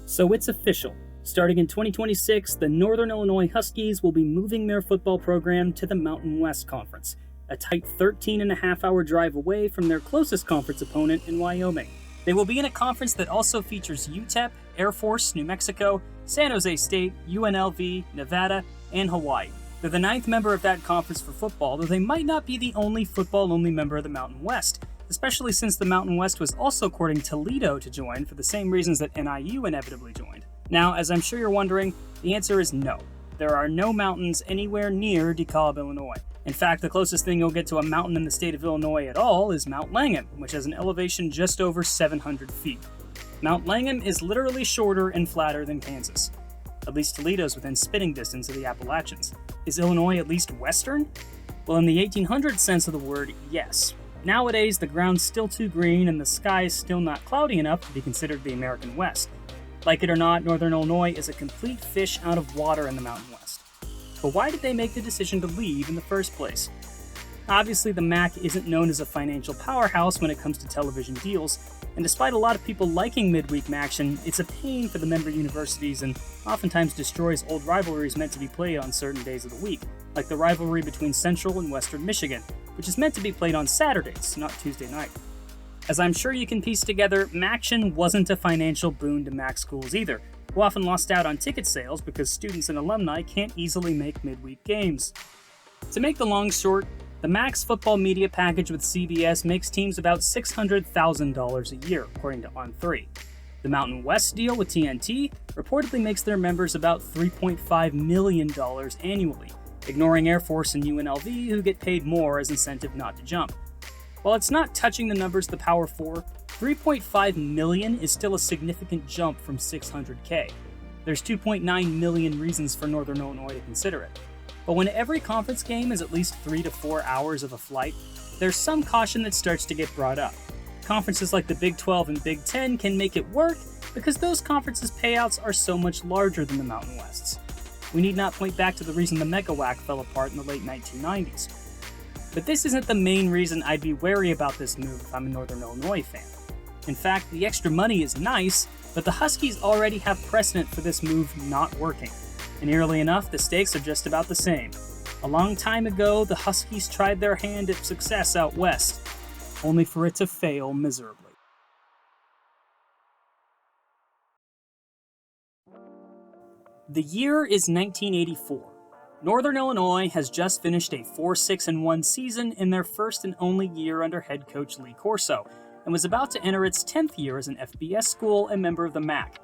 So it's official. Starting in 2026, the Northern Illinois Huskies will be moving their football program to the Mountain West Conference, a tight 13.5-hour drive away from their closest conference opponent in Wyoming. They will be in a conference that also features UTEP, Air Force, New Mexico, San Jose State, UNLV, Nevada, and Hawaii. They're the 9th member of that conference for football, though they might not be the only football-only member of the Mountain West, especially since the Mountain West was also courting Toledo to join for the same reasons that NIU inevitably joined. Now, as I'm sure you're wondering, the answer is no. There are no mountains anywhere near DeKalb, Illinois. In fact, the closest thing you'll get to a mountain in the state of Illinois at all is Mount Langham, which has an elevation just over 700 feet. Mount Langham is literally shorter and flatter than Kansas. At least Toledo's within spitting distance of the Appalachians. Is Illinois at least western? Well, in the 1800 sense of the word, yes. Nowadays, the ground's still too green and the sky is still not cloudy enough to be considered the American West. Like it or not, Northern Illinois is a complete fish out of water in the Mountain West. But why did they make the decision to leave in the first place? Obviously, the MAC isn't known as a financial powerhouse when it comes to television deals, and despite a lot of people liking midweek action, it's a pain for the member universities and oftentimes destroys old rivalries meant to be played on certain days of the week, like the rivalry between Central and Western Michigan, which is meant to be played on Saturdays, not Tuesday night. As I'm sure you can piece together, MACtion wasn't a financial boon to MAC schools either, who often lost out on ticket sales because students and alumni can't easily make midweek games. To make the long short, the MAC's football media package with CBS makes teams about $600,000 a year, according to On3. The Mountain West deal with TNT reportedly makes their members about $3.5 million annually, ignoring Air Force and UNLV, who get paid more as incentive not to jump. While it's not touching the numbers the Power 4, $3.5 million is still a significant jump from $600K. There's 2.9 million reasons for Northern Illinois to consider it. But when every conference game is at least 3 to 4 hours of a flight, there's some caution that starts to get brought up. Conferences like the Big 12 and Big 10 can make it work because those conferences' payouts are so much larger than the Mountain West's. We need not point back to the reason the MegaWAC fell apart in the late 1990s. But this isn't the main reason I'd be wary about this move if I'm a Northern Illinois fan. In fact, the extra money is nice, but the Huskies already have precedent for this move not working. And eerily enough, the stakes are just about the same. A long time ago, the Huskies tried their hand at success out west, only for it to fail miserably. The year is 1984. Northern Illinois has just finished a 4-6-1 season in their first and only year under head coach Lee Corso, and was about to enter its 10th year as an FBS school and member of the MAC.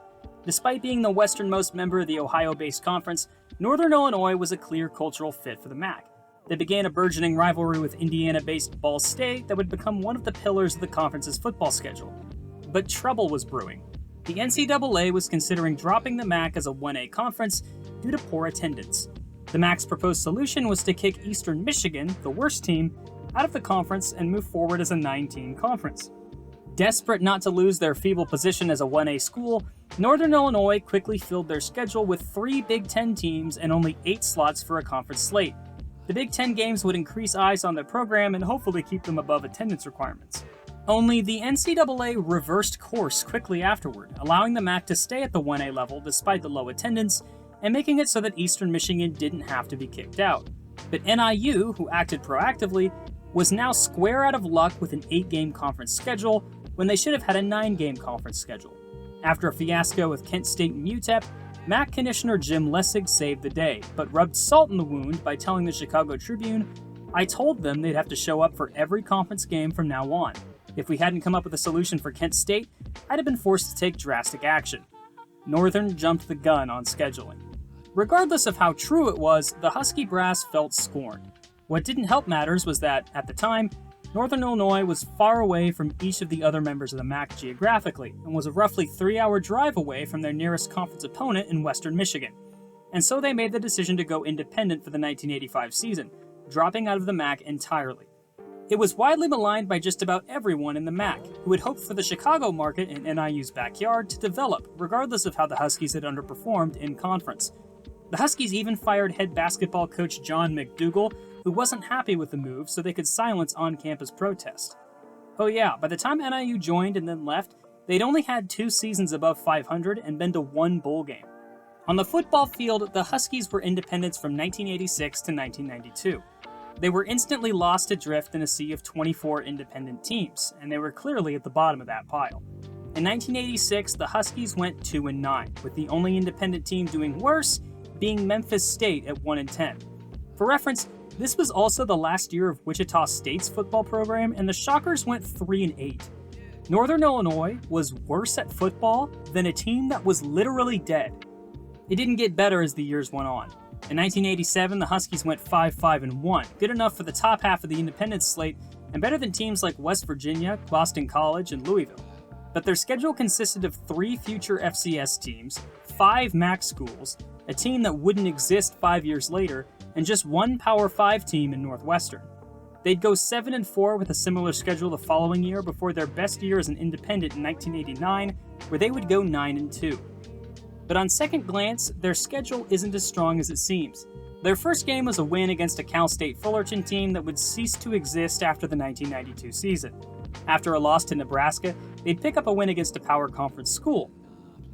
Despite being the westernmost member of the Ohio-based conference, Northern Illinois was a clear cultural fit for the MAC. They began a burgeoning rivalry with Indiana-based Ball State that would become one of the pillars of the conference's football schedule. But trouble was brewing. The NCAA was considering dropping the MAC as a 1A conference due to poor attendance. The MAC's proposed solution was to kick Eastern Michigan, the worst team, out of the conference and move forward as a 9-team conference. Desperate not to lose their feeble position as a 1A school, Northern Illinois quickly filled their schedule with 3 Big Ten teams and only 8 slots for a conference slate. The Big Ten games would increase eyes on their program and hopefully keep them above attendance requirements. Only the NCAA reversed course quickly afterward, allowing the MAC to stay at the 1A level despite the low attendance, and making it so that Eastern Michigan didn't have to be kicked out. But NIU, who acted proactively, was now square out of luck with an 8-game conference schedule when they should have had a 9-game conference schedule. After a fiasco with Kent State and UTEP, MAC Commissioner Jim Lessig saved the day, but rubbed salt in the wound by telling the Chicago Tribune, "I told them they'd have to show up for every conference game from now on. If we hadn't come up with a solution for Kent State, I'd have been forced to take drastic action." Northern jumped the gun on scheduling. Regardless of how true it was, the Husky brass felt scorned. What didn't help matters was that, at the time, Northern Illinois was far away from each of the other members of the MAC geographically, and was a roughly 3-hour drive away from their nearest conference opponent in Western Michigan. And so they made the decision to go independent for the 1985 season, dropping out of the MAC entirely. It was widely maligned by just about everyone in the MAC, who had hoped for the Chicago market in NIU's backyard to develop, regardless of how the Huskies had underperformed in conference. The Huskies even fired head basketball coach John McDougal, who wasn't happy with the move, so they could silence on-campus protest. Oh yeah, by the time NIU joined and then left, They'd only had 2 seasons above 500 and been to 1 bowl game. On the football field, the Huskies were independents from 1986 to 1992. They were instantly lost adrift in a sea of 24 independent teams, and they were clearly at the bottom of that pile. In 1986, the Huskies went 2-9, with the only independent team doing worse being Memphis State at 1-10. For reference, this was also the last year of Wichita State's football program, and the Shockers went 3-8. Northern Illinois was worse at football than a team that was literally dead. It didn't get better as the years went on. In 1987, the Huskies went 5-1, good enough for the top half of the independent slate and better than teams like West Virginia, Boston College, and Louisville. But their schedule consisted of 3 future FCS teams, 5 MAC schools, a team that wouldn't exist 5 years later, and just 1 Power 5 team in Northwestern. They'd go 7-4 with a similar schedule the following year before their best year as an independent in 1989, where they would go 9-2. But on second glance, their schedule isn't as strong as it seems. Their first game was a win against a Cal State Fullerton team that would cease to exist after the 1992 season. After a loss to Nebraska, they'd pick up a win against a Power Conference school.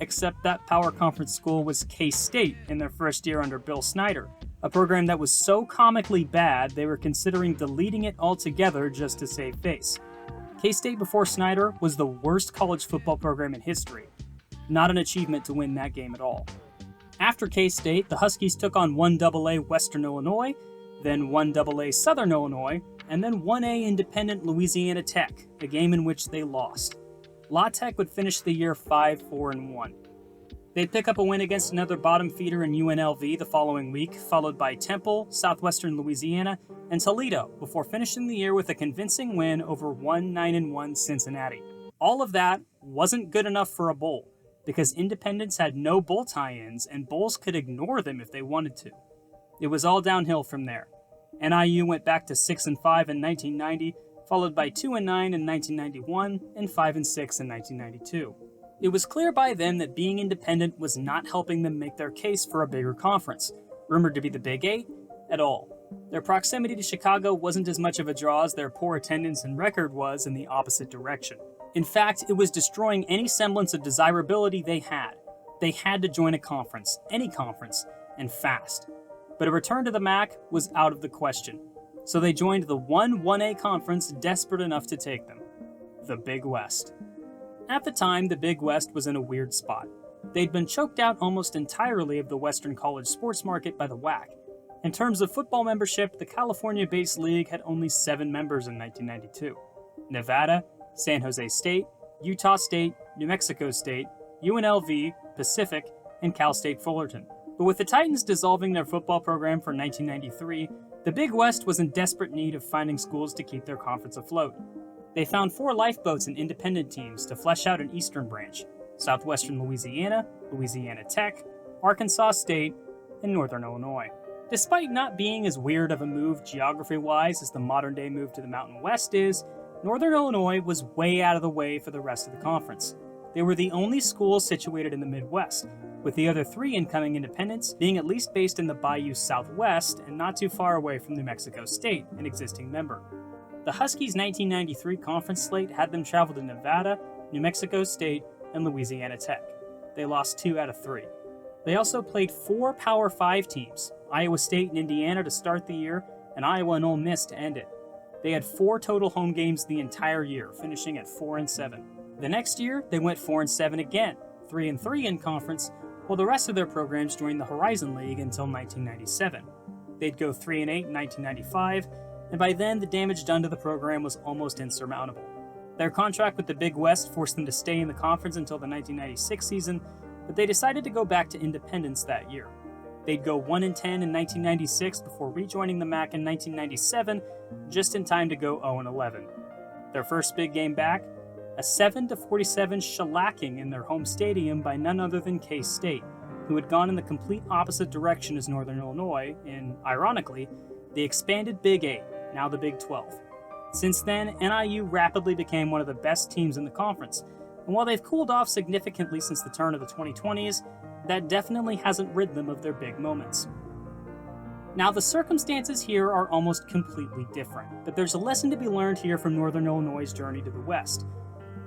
Except that Power Conference school was K-State in their first year under Bill Snyder, a program that was so comically bad they were considering deleting it altogether just to save face. K-State before Snyder was the worst college football program in history. Not an achievement to win that game at all. After K-State, the Huskies took on 1AA Western Illinois, then 1AA Southern Illinois, and then 1A independent Louisiana Tech, a game in which they lost. La Tech would finish the year 5-4-1. They'd pick up a win against another bottom feeder in UNLV the following week, followed by Temple, Southwestern Louisiana, and Toledo, before finishing the year with a convincing win over 9-1 Cincinnati. All of that wasn't good enough for a bowl, because independents had no bowl tie-ins and bowls could ignore them if they wanted to. It was all downhill from there. NIU went back to 6-5 in 1990, followed by 2-9 in 1991 and 5-6 in 1992. It was clear by then that being independent was not helping them make their case for a bigger conference, rumored to be the Big 8, at all. Their proximity to Chicago wasn't as much of a draw as their poor attendance and record was in the opposite direction. In fact, it was destroying any semblance of desirability they had. They had to join a conference, any conference, and fast. But a return to the MAC was out of the question. So they joined the 1A conference desperate enough to take them, the Big West. At the time, the Big West was in a weird spot. They'd been choked out almost entirely of the Western college sports market by the WAC. In terms of football membership, the California-based league had only 7 members in 1992. Nevada, San Jose State, Utah State, New Mexico State, UNLV, Pacific, and Cal State Fullerton. But with the Titans dissolving their football program for 1993, the Big West was in desperate need of finding schools to keep their conference afloat. They found 4 lifeboats and independent teams to flesh out an eastern branch: Southwestern Louisiana, Louisiana Tech, Arkansas State, and Northern Illinois. Despite not being as weird of a move geography-wise as the modern-day move to the Mountain West is, Northern Illinois was way out of the way for the rest of the conference. They were the only school situated in the Midwest, with the other 3 incoming independents being at least based in the Bayou Southwest and not too far away from New Mexico State, an existing member. The Huskies' 1993 conference slate had them travel to Nevada, New Mexico State, and Louisiana Tech. They lost 2 out of 3. They also played 4 Power 5 teams, Iowa State and Indiana to start the year, and Iowa and Ole Miss to end it. They had 4 total home games the entire year, finishing at 4-7. The next year, they went 4-7 again, 3-3 in conference, while the rest of their programs joined the Horizon League until 1997. They'd go 3-8 in 1995, and by then the damage done to the program was almost insurmountable. Their contract with the Big West forced them to stay in the conference until the 1996 season, but they decided to go back to independence that year. They'd go 1-10 in 1996 before rejoining the MAC in 1997, just in time to go 0-11. Their first big game back, a 7-47 shellacking in their home stadium by none other than K-State, who had gone in the complete opposite direction as Northern Illinois in, ironically, the expanded Big 8, now the Big 12. Since then, NIU rapidly became one of the best teams in the conference, and while they've cooled off significantly since the turn of the 2020s, that definitely hasn't rid them of their big moments. Now, the circumstances here are almost completely different, but there's a lesson to be learned here from Northern Illinois' journey to the West.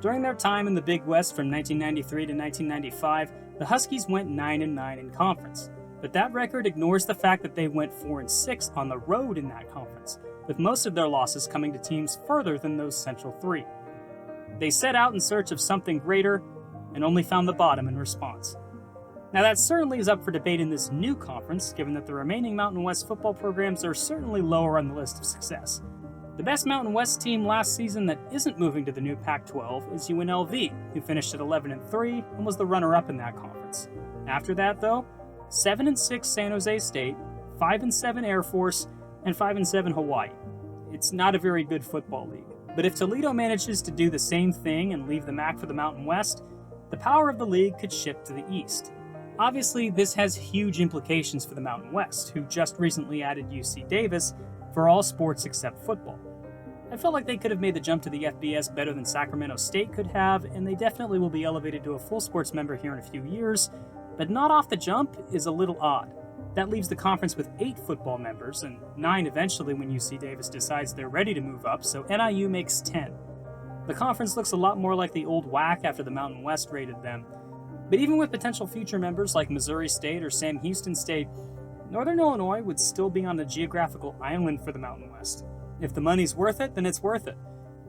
During their time in the Big West from 1993 to 1995, the Huskies went 9-9 in conference. But that record ignores the fact that they went 4-6 on the road in that conference, with most of their losses coming to teams further than those central three. They set out in search of something greater and only found the bottom in response. Now that certainly is up for debate in this new conference, given that the remaining Mountain West football programs are certainly lower on the list of success. The best Mountain West team last season that isn't moving to the new Pac-12 is UNLV, who finished at 11-3 and was the runner-up in that conference. After that, though, 7-6 San Jose State, 5-7 Air Force, and 5-7 Hawaii. It's not a very good football league. But if Toledo manages to do the same thing and leave the MAC for the Mountain West, the power of the league could shift to the East. Obviously, this has huge implications for the Mountain West, who just recently added UC Davis for all sports except football. I felt like they could have made the jump to the FBS better than Sacramento State could have, and they definitely will be elevated to a full sports member here in a few years, but not off the jump is a little odd. That leaves the conference with 8 football members, and 9 eventually when UC Davis decides they're ready to move up, so NIU makes 10. The conference looks a lot more like the old WAC after the Mountain West raided them. But even with potential future members like Missouri State or Sam Houston State, Northern Illinois would still be on a geographical island for the Mountain West. If the money's worth it, then it's worth it.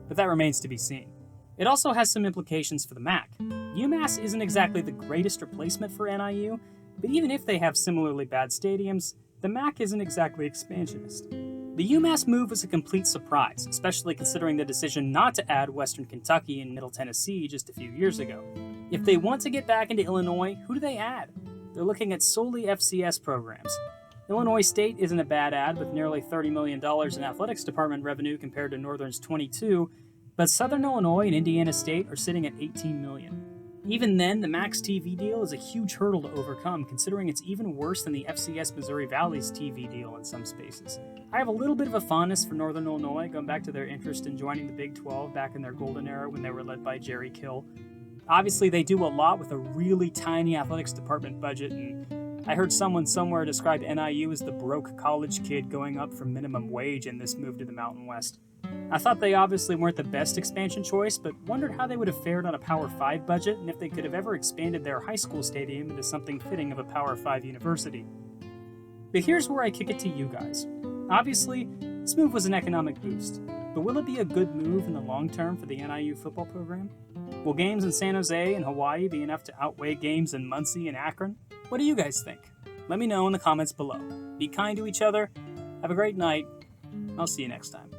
But that remains to be seen. It also has some implications for the MAC. UMass isn't exactly the greatest replacement for NIU, but even if they have similarly bad stadiums, the MAC isn't exactly expansionist. The UMass move was a complete surprise, especially considering the decision not to add Western Kentucky and Middle Tennessee just a few years ago. If they want to get back into Illinois, who do they add? They're looking at solely FCS programs. Illinois State isn't a bad ad with nearly $30 million in athletics department revenue compared to Northern's $22, but Southern Illinois and Indiana State are sitting at $18 million. Even then, the Max TV deal is a huge hurdle to overcome, considering it's even worse than the FCS Missouri Valley's TV deal in some spaces. I have a little bit of a fondness for Northern Illinois, going back to their interest in joining the Big 12 back in their golden era when they were led by Jerry Kill. Obviously, they do a lot with a really tiny athletics department budget, and I heard someone somewhere describe NIU as the broke college kid going up from minimum wage in this move to the Mountain West. I thought they obviously weren't the best expansion choice, but wondered how they would have fared on a Power 5 budget and if they could have ever expanded their high school stadium into something fitting of a Power 5 university. But here's where I kick it to you guys. Obviously, this move was an economic boost, but will it be a good move in the long term for the NIU football program? Will games in San Jose and Hawaii be enough to outweigh games in Muncie and Akron? What do you guys think? Let me know in the comments below. Be kind to each other, have a great night, I'll see you next time.